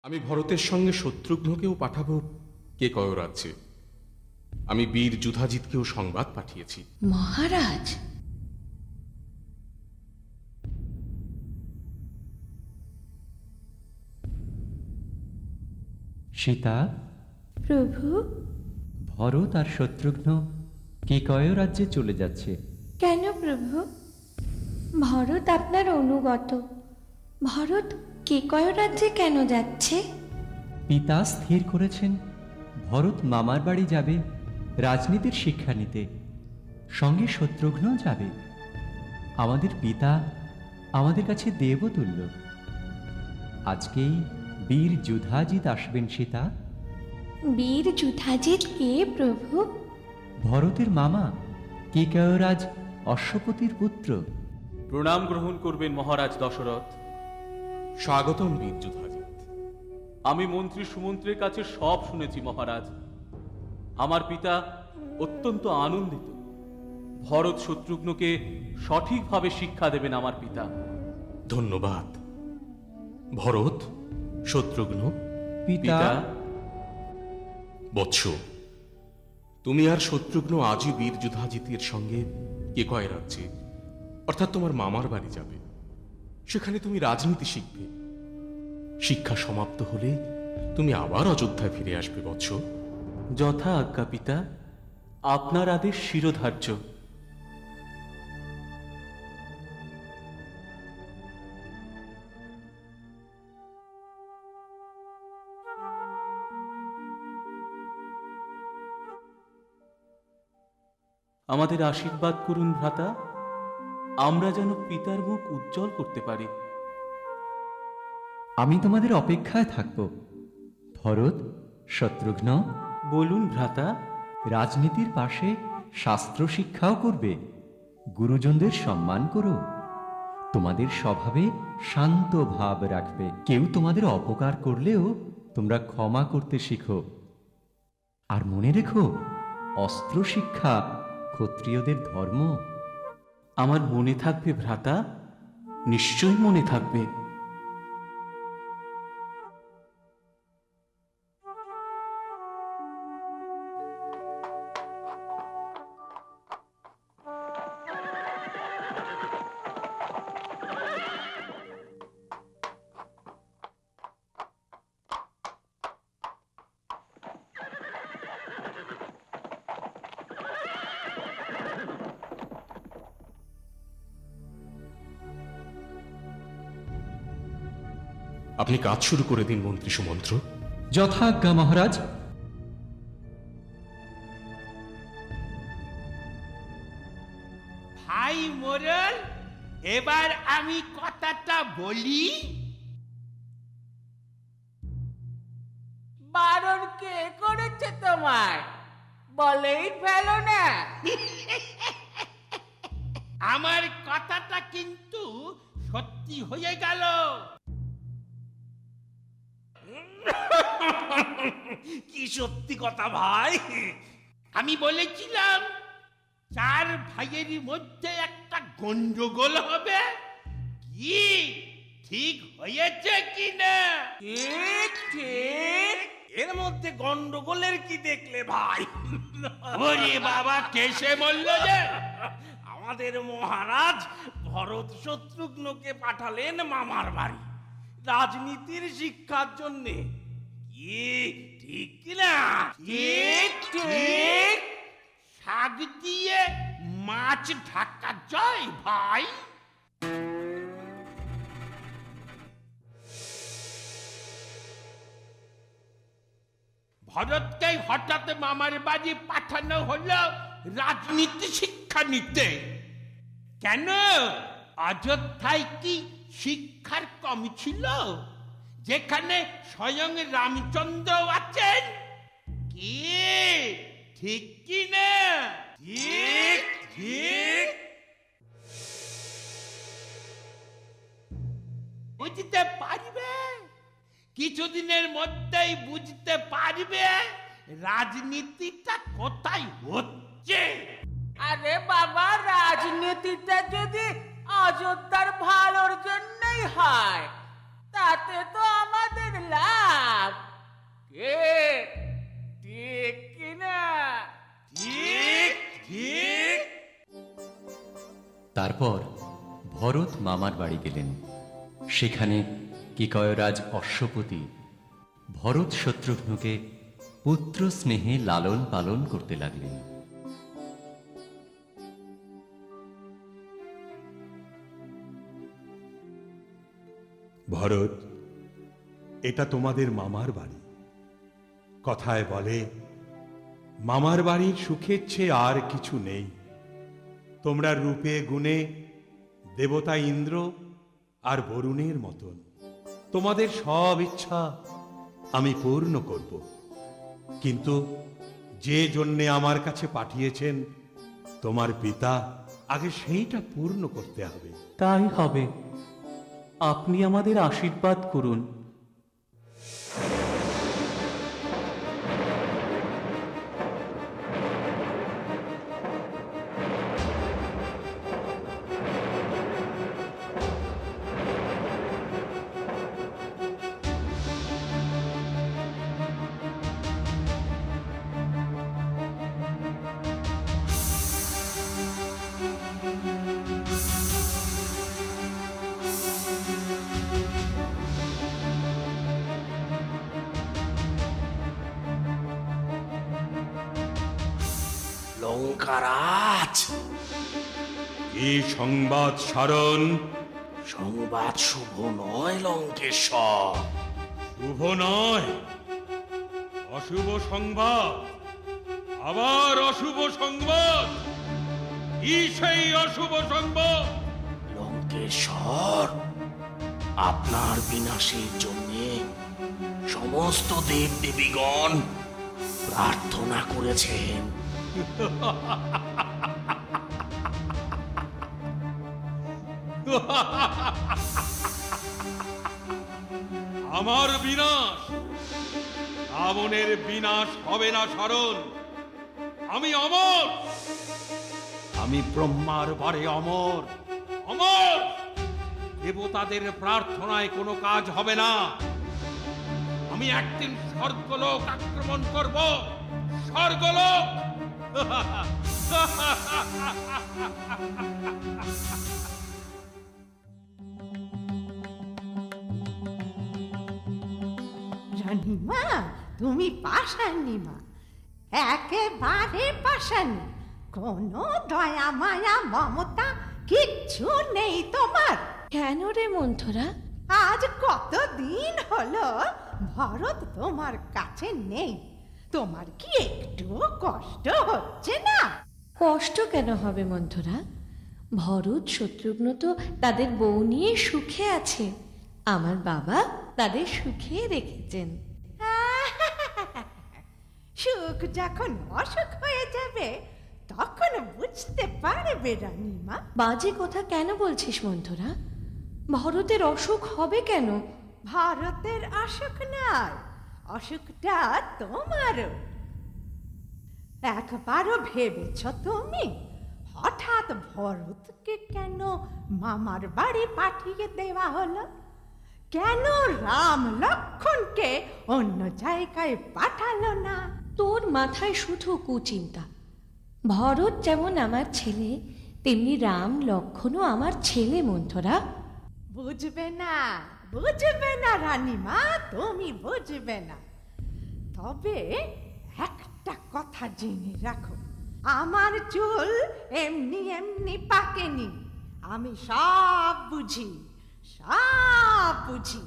আমি ভরতের সঙ্গে শত্রুঘ্নকেও পাঠাবো কেকয় রাজ্যে। আমি বীর যুধাজিৎকেও সংবাদ পাঠিয়েছি। মহারাজ, সীতা, প্রভু। ভরত আর শত্রুঘ্ন কেকয় রাজ্যে চলে যাচ্ছে। কেন প্রভু? ভরত আপনার অনুগত। ভরত কেকয় রাজ্যে কেন যাচ্ছে? পিতা স্থির করেছেন ভরত মামার বাড়ি যাবে রাজনীতির শিক্ষা নিতে, সঙ্গে শত্রুঘ্ন যাবে। আমাদের পিতা আমাদের কাছে দেবতুল্য। আজকেই বীর যুধাজিৎ আসবেন সীতা। বীর যুধাজিৎ কে প্রভু? ভরতের মামা কেকয়রাজ অশ্বপতির পুত্র। প্রণাম গ্রহণ করবেন মহারাজ দশরথ। স্বাগতম বীর যুধাজিৎ। আমি মন্ত্রী সুমন্ত্রীর কাছে সব শুনেছি মহারাজ। আমার পিতা অত্যন্ত আনন্দিত। ভরত শত্রুঘ্নকে সঠিকভাবে শিক্ষা দেবেন আমার পিতা। ধন্যবাদ। ভরত, শত্রুঘ্ন, পিতা, বৎস, তুমি আর শত্রুঘ্ন আজই বীর যুধাজিতের সঙ্গে কেকয় রাজ্যে অর্থাৎ তোমার মামার বাড়ি যাবে। সেখানে তুমি রাজনীতি শিখবে। শিক্ষা সমাপ্ত হলে তুমি আবার অযোধ্যায় ফিরে আসবে বৎস। যথা আজ্ঞা পিতা, আপনার আদেশ শিরোধার্য। আমাদের আশীর্বাদ করুন ভ্রাতা, আমরা যেন পিতার মুখ উজ্জ্বল করতে পারি। আমি তোমাদের অপেক্ষায় থাকব। ভরত, শত্রুঘ্ন, বলুন ভ্রাতা। রাজনীতির পাশে শাস্ত্র শিক্ষাও করবে। গুরুজনদের সম্মান করো। তোমাদের স্বভাবে শান্ত ভাব রাখবে। কেউ তোমাদের অপকার করলেও তোমরা ক্ষমা করতে শিখো। আর মনে রেখো, অস্ত্র শিক্ষা ক্ষত্রিয়দের ধর্ম। আমার মনে থাকবে ভ্রাতা, নিশ্চয় মনে থাকবে। আপনি কাজ শুরু করে দিন মন্ত্রী সুমন্ত্র। যথাজ্ঞা মহারাজ। ভাই মোরল, এবার আমি কথাটা বলি। বারণ কে করেছে তোমায়? বলেই ফেলো না। আমার কথাটা কিন্তু সত্যি হয়ে গেল। কি সত্যি কথা ভাই? আমি বলেছিলাম চার ভাইয়ের মধ্যে একটা গন্ডগোল হবে। কি ঠিক হয়েছে কি না? ঠিক ঠিক। এর মধ্যে গন্ডগোলের কি দেখলে ভাই? ওরে বাবা, কেসে বলল যে আমাদের মহারাজ ভরত শত্রুঘ্নকে পাঠালেন মামার বাড়ি রাজনীতির শিক্ষার জন্যে। কি ঠিক কিনা? ঠিক ঠিক। শাক দিয়ে মাছ ঢাকা যায় ভাই। ভরতকে হঠাৎ মামার বাড়ি পাঠানো হলো রাজনীতি শিক্ষা নিতে। কেন? অযোধ্যায় কি শিক্ষার কমি ছিল, যেখানে স্বয়ং রামচন্দ্র আছেন? কি ঠিক কি না? ঠিক ঠিক। বুঝতে পারবে, কিছুদিনের মধ্যেই বুঝতে পারবে রাজনীতিটা কোথায় হচ্ছে। আরে বাবা, রাজনীতিটা যদি অযোধ্যার ভালোর জন্যই হয় তাতে তো আমাদের লাভ। তারপর ভরত মামার বাড়ি গেলেন। সেখানে কেকয়রাজ অশ্বপতি ভরত শত্রুঘ্নকে পুত্র স্নেহে লালন পালন করতে লাগলেন। ভরত, এটা তোমাদের মামার বাড়ি। কথায় বলে, মামার বাড়ির সুখের চেয়ে আর কিছু নেই। তোমরা রূপে গুণে দেবতা ইন্দ্র আর বরুণের মতন। তোমাদের সব ইচ্ছা আমি পূর্ণ করব, কিন্তু যে জন্যে আমার কাছে পাঠিয়েছেন তোমার পিতা, আগে সেইটা পূর্ণ করতে হবে। তাই হবে, আপনি আমাদের আশীর্বাদ করুন। লঙ্কারাজ, কি সংবাদ সারণ? সংবাদ শুভ নয় লঙ্কেশ্বর। শুভ নয়, অশুভ সংবাদ। আবার অশুভ সংবাদ? কি সেই অশুভ সংবাদ? লঙ্কেশ্বর, আপনার বিনাশের জন্যে সমস্ত দেব দেবীগণ প্রার্থনা করেছেন। আমার বিনাশ? রাবণের বিনাশ হবে না সারণ। আমি অমর, আমি ব্রহ্মার বারে অমর। অমর দেবতাদের প্রার্থনায় কোনো কাজ হবে না। আমি একদিন স্বর্গলোক আক্রমণ করব। স্বর্গলোক! রানীমা, তুমি পাষাণী মা, একেবারে পাষাণী। কোনো দয়া মায়া মমতা কিচ্ছু নেই তোমার। কেন রে মন্থরা? আজ কতদিন হলো ভরত তোমার কাছে নেই। তোমার কি একটু কষ্ট হচ্ছে না? কষ্ট কেন হবে মন্থরা? ভরত শত্রুঘ্ন তো তাদের বউ নিয়ে সুখে আছে। আমার বাবা তাদের সুখে রেখেছেন। সুখ যখন অসুখ হয়ে যাবে তখন বুঝতে পারবে রানীমা। বাজে কথা কেন বলছিস মন্থরা? ভরতের অসুখ হবে কেন? ভারতের অসুখ নয়, অসুখটা তোমারও। একবারও ভেবেছ তুমি হঠাৎ ভরতকে কেন মামার বাড়ি পাঠিয়ে দেওয়া হলো? কেন রাম লক্ষ্মণকে অন্য জায়গায় পাঠালো না? তোর মাথায় শুধু কুচিন্তা। ভরত যেমন আমার ছেলে, তেমনি রাম লক্ষ্মণও আমার ছেলে মন্থরা। বুঝবে না, বুঝবে না রানীমা, তুমি বুঝবে না। তবে একটা কথা জেনে রাখো, আমার চুল এমনি এমনি পাকেনি। আমি সব বুঝি, সব বুঝি।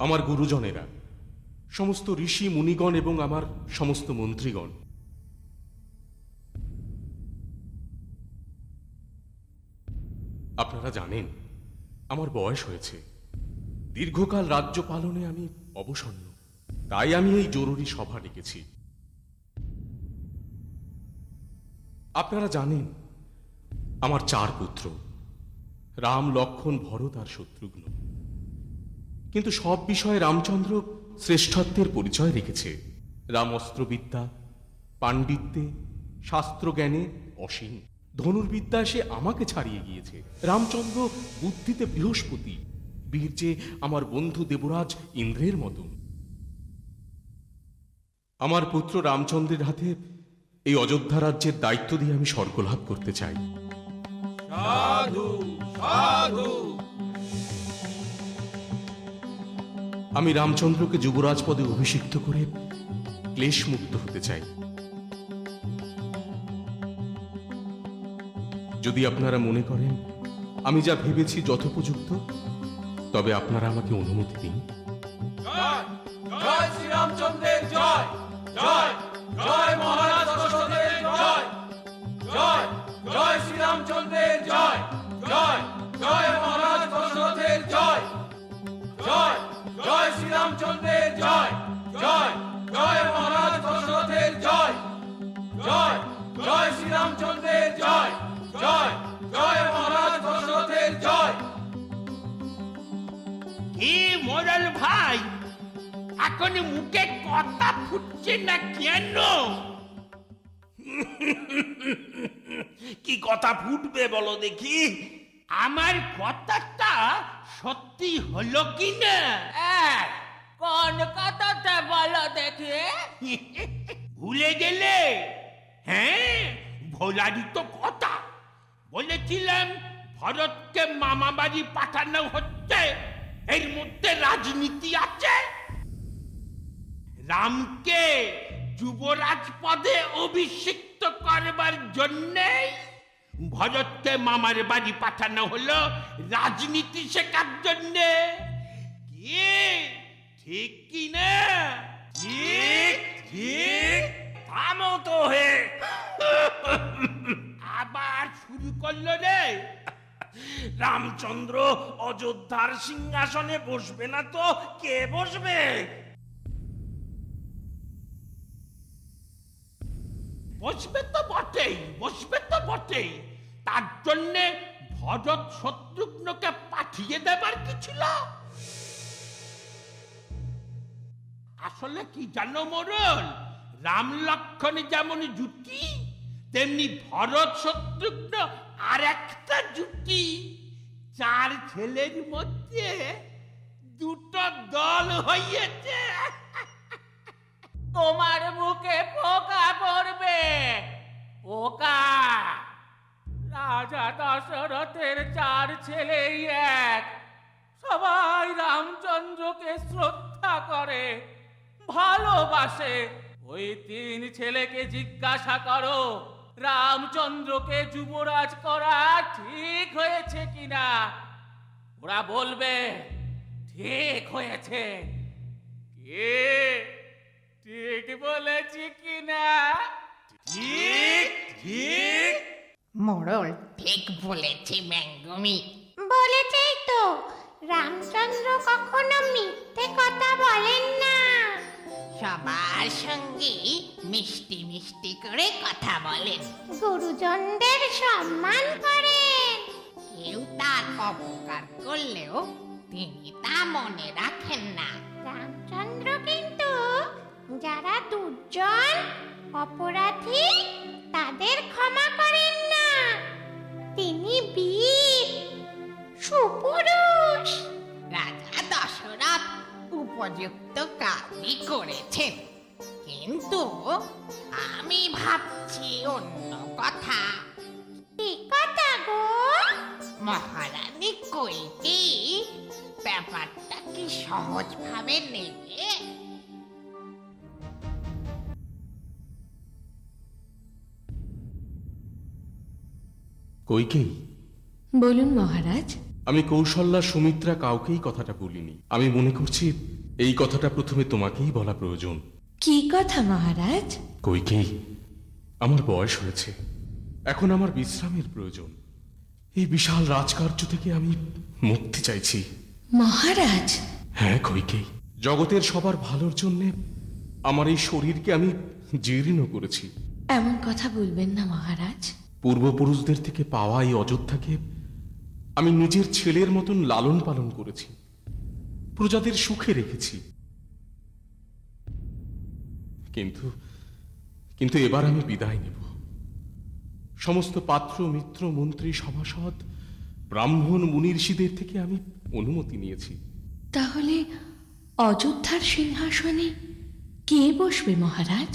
আমার গুরুজনেরা, সমস্ত ঋষি মুনিগণ এবং আমার সমস্ত মন্ত্রীগণ, আপনারা জানেন আমার বয়স হয়েছে। দীর্ঘকাল রাজ্য পালনে আমি অবসন্ন। তাই আমি এই জরুরি সভা ডেকেছি। আপনারা জানেন আমার 4 পুত্র, রাম, লক্ষ্মণ, ভরত আর শত্রুঘ্ন। কিন্তু সব বিষয়ে রামচন্দ্র শ্রেষ্ঠত্বের পরিচয় রেখেছে। রাম অস্ত্রবিদ্যা, পাণ্ডিত্যে, শাস্ত্রজ্ঞানে অসীম। ধনুর্বিদ্যায় সে আমাকে ছাড়িয়ে গিয়েছে। রামচন্দ্র বুদ্ধিতে বৃহস্পতি, বীর্যে আমার বন্ধু দেবরাজ ইন্দ্রের মতন। আমার পুত্র রামচন্দ্রের হাতে এই অযোধ্যা রাজ্যের দায়িত্ব দিয়ে আমি স্বর্গলাভ করতে চাই। আমি রামচন্দ্রকে যুবরাজ পদে অভিষিক্ত করে ক্লেশ মুক্ত হতে চাই। যদি আপনারা মনে করেন আমি যা ভেবেছি যথোপযুক্ত, তবে আপনারা আমাকে অনুমতি দিন। জয় শ্রীরামচন্দ্রের জয়, জয় জয় মহারাজ দশরথের জয়, জয় জয় শ্রীরামচন্দ্রের জয়, জয় জয় মহারাজ দশরথের জয়, জয় জয় শ্রীরামচন্দ্রের জয়, জয় জয় মহারাজ দশরথের জয়, জয় জয় শ্রীরামচন্দ্রের জয়, জয় জয় মহারাজ দশরথের জয়। কি মোরাল ভাই, এখন মুখে কথা ফুটছে না কেন? কি কথা ফুটবে বলো দেখি? আমার কথাটা সত্যি হলো কি না? কোন কথাটা বলো দেখে? ভুলে গেলে? হ্যাঁ, ভোলারই তো কথা। বলেছিলাম ভরতকে মামা বাড়ি পাঠানো হচ্ছে, এর মধ্যে রাজনীতি আছে। রামকে যুবরাজ পদে অভিষিক্ত করবার জন্যে ভরতকে মামার বাড়ি পাঠানো হলো রাজনীতি শেখার জন্যে। কি ঠিক কি না? ঠিক ঠিক, থামো তো হে। আবার শুরু করলো রে। রামচন্দ্র অযোধ্যার সিংহাসনে বসবে না তো কে বসবে? বসবে তো বটেই, বসবে তো বটেই। তার জন্যে ভরত শত্রুঘ্নকে পাঠিয়ে দেবার কি ছিল? আসলে কি জানো মোরল, রাম লক্ষ্মণ যেমন জুটি, তেমনি ভরত শত্রুঘ্ন আর একটা জুটি। 4 ছেলের মধ্যে 2টো দল হইয়াছে। তোমার মুখে পোকা পড়বে, পোকা। রাজা দশরথের 4 ছেলেই এক। সবাই রামচন্দ্রকে শ্রদ্ধা করে, ভালোবাসে। ওই 3 ছেলেকে জিজ্ঞাসা করো রামচন্দ্রকে যুবরাজ করা ঠিক হয়েছে কিনা। ওরা বলবে ঠিক হয়েছে। কে ঠিক বলেছি কিনা? ঠিক ঠিক। মোড়ল ঠিক বলেছে ম্যাঙ্গমি। বলেছেই তো, রামচন্দ্র কখনো মিথ্যে কথা বলেন না। সবার সঙ্গে মিষ্টি মিষ্টি করে কথা বলেন, গুরুজনদের সম্মান করেন। কেউ তার অপকার করলেও তিনি তা মনে রাখেন না। রামচন্দ্র কিন্তু যারা দুর্জন অপরাধী তাদের ক্ষমা করেন না। তিনি বীর, সুপুরুষ। রাজা দশরথ উপযুক্ত কাজই করেছেন, কিন্তু আমি ভাবছি অন্য কথা। কি কথা গো? মহারানী কইকেয়ী ব্যাপারটা কি সহজভাবে নেবে? কইকেয়ী? বলুন মহারাজ। আমি কৌশল্যা, সুমিত্রা কাউকেই কথাটা বলিনি। আমি মনে করছি এই কথাটা প্রথমে তোমাকেই বলা প্রয়োজন। কি কথা মহারাজ? কইকেয়ী, আমার বয়স হয়েছে, এখন আমার বিশ্রামের প্রয়োজন। এই বিশাল রাজকার্য থেকে আমি মুক্তি চাইছি। মহারাজ! হ্যাঁ কইকেয়ী, জগতের সবার ভালোর জন্য আমার এই শরীরকে আমি জীর্ণ করেছি। এমন কথা বলবেন না মহারাজ। পূর্বপুরুষদের থেকে পাওয়া এই অযোধ্যাকে আমি নিজের ছেলের মতন লালন পালন করেছি, প্রজাদের সুখে রেখেছি। কিন্তু কিন্তু এবার আমি বিদায় নেব। সমস্ত পাত্র, মিত্র, মন্ত্রী, সভাসদ, ব্রাহ্মণ, মুনি ঋষিদের থেকে আমি অনুমতি নিয়েছি। তাহলে অযোধ্যার সিংহাসনে কে বসবে মহারাজ?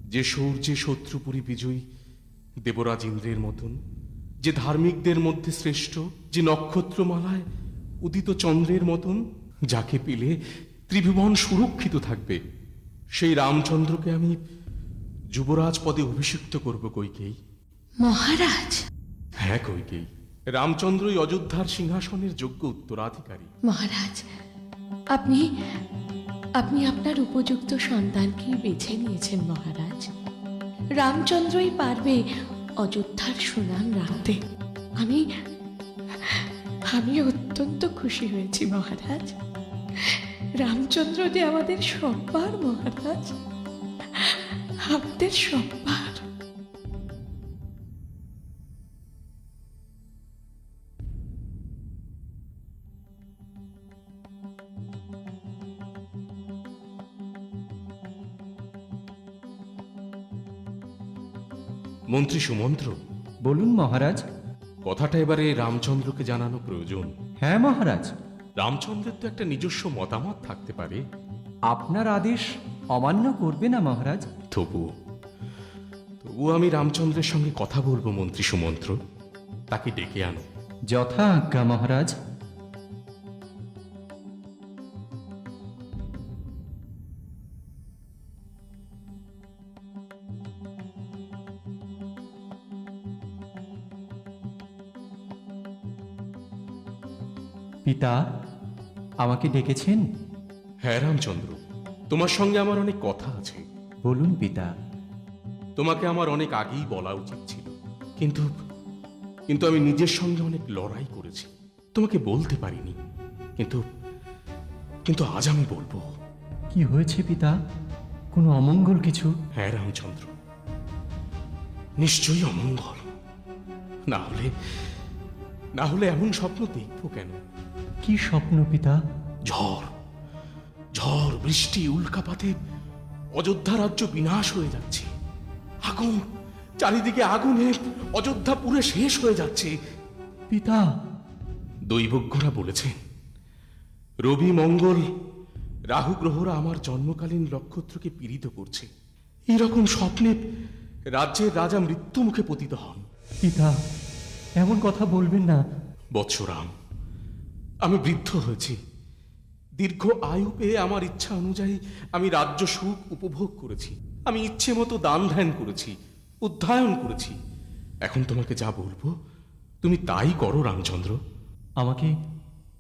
যে সূর্যে শত্রুপুরী বিজয়ী দেবরাজ ইন্দ্রের মতন, যে ধার্মিকদের মধ্যে শ্রেষ্ঠ, যে নক্ষত্রমালায় উদিত চন্দ্রের মতন, যাকে পেলে ত্রিভুবন সুরক্ষিত থাকবে, সেই রামচন্দ্রকে আমি যুবরাজ পদে অভিষিক্ত করব কইকেয়ী। মহারাজ! হ্যাঁ কইকেয়ী, রামচন্দ্রই অযোধ্যার সিংহাসনের যোগ্য উত্তরাধিকারী। মহারাজ, আপনি আপনি আপনার উপযুক্ত সন্তানকেই বেছে নিয়েছেন মহারাজ। রামচন্দ্রই পারবে অযোধ্যার সুনাম রাখতে। আমি আমি অত্যন্ত খুশি হয়েছি মহারাজ। রামচন্দ্র যে আমাদের সম্পার মহারাজ, আমাদের সম্পার। মন্ত্রী সুমন্ত্র, বলুন মহারাজ। কথাটা এবারে রামচন্দ্রকে জানানো প্রয়োজন। হ্যাঁ মহারাজ। রামচন্দ্রের তো একটা নিজস্ব মতামত থাকতে পারে। আপনার আদেশ অমান্য করবে না মহারাজ। তবুও আমি রামচন্দ্রের সঙ্গে কথা বলবো মন্ত্রী সুমন্ত্র। তাকে ডেকে আনো। যথা আজ্ঞা মহারাজ। পিতা, আমাকে ডেকেছেন? হ্যাঁ রামচন্দ্র, তোমার সঙ্গে আমার অনেক কথা আছে। বলুন পিতা। তোমাকে আমার অনেক আগেই বলা উচিত ছিল, কিন্তু কিন্তু আমি নিজের সঙ্গে অনেক লড়াই করেছি, তোমাকে বলতে পারিনি। কিন্তু কিন্তু আজ আমি বলবো। কি হয়েছে পিতা? কোনো অমঙ্গল কিছু? হ্যাঁ রামচন্দ্র, নিশ্চয়ই অমঙ্গল। না হলে এমন স্বপ্ন দেখবো কেন? কি স্বপ্ন পিতা? ঝড় বৃষ্টি উল্কাপাতে অযোধ্যা রাজ্য বিনাশ হয়ে যাচ্ছে। আগুন, চারিদিকে আগুনে অযোধ্যা পুরে শেষ হয়ে যাচ্ছে। পিতা, দৈবজ্ঞরা বলেছেন রবি মঙ্গল রাহু গ্রহরা আমার জন্মকালীন নক্ষত্রকে পীড়িত করছে। এরকম স্বপ্নে রাজ্যের রাজা মৃত্যু মুখে পতিত হন। পিতা, এমন কথা বলবেন না। বৎসরাম, আমি বৃদ্ধ হয়েছি। দীর্ঘ আয়ু পেয়ে আমার ইচ্ছা অনুযায়ী আমি রাজ্য সুখ উপভোগ করেছি। আমি ইচ্ছে মতো দান ধ্যান করেছি, অধ্যয়ন করেছি। এখন তোমাকে যা বলবো তুমি তাই করো রামচন্দ্র। আমাকে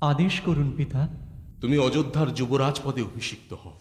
আদেশ করুন পিতা। তুমি অযোধ্যার যুবরাজ পদে অভিষিক্ত হও।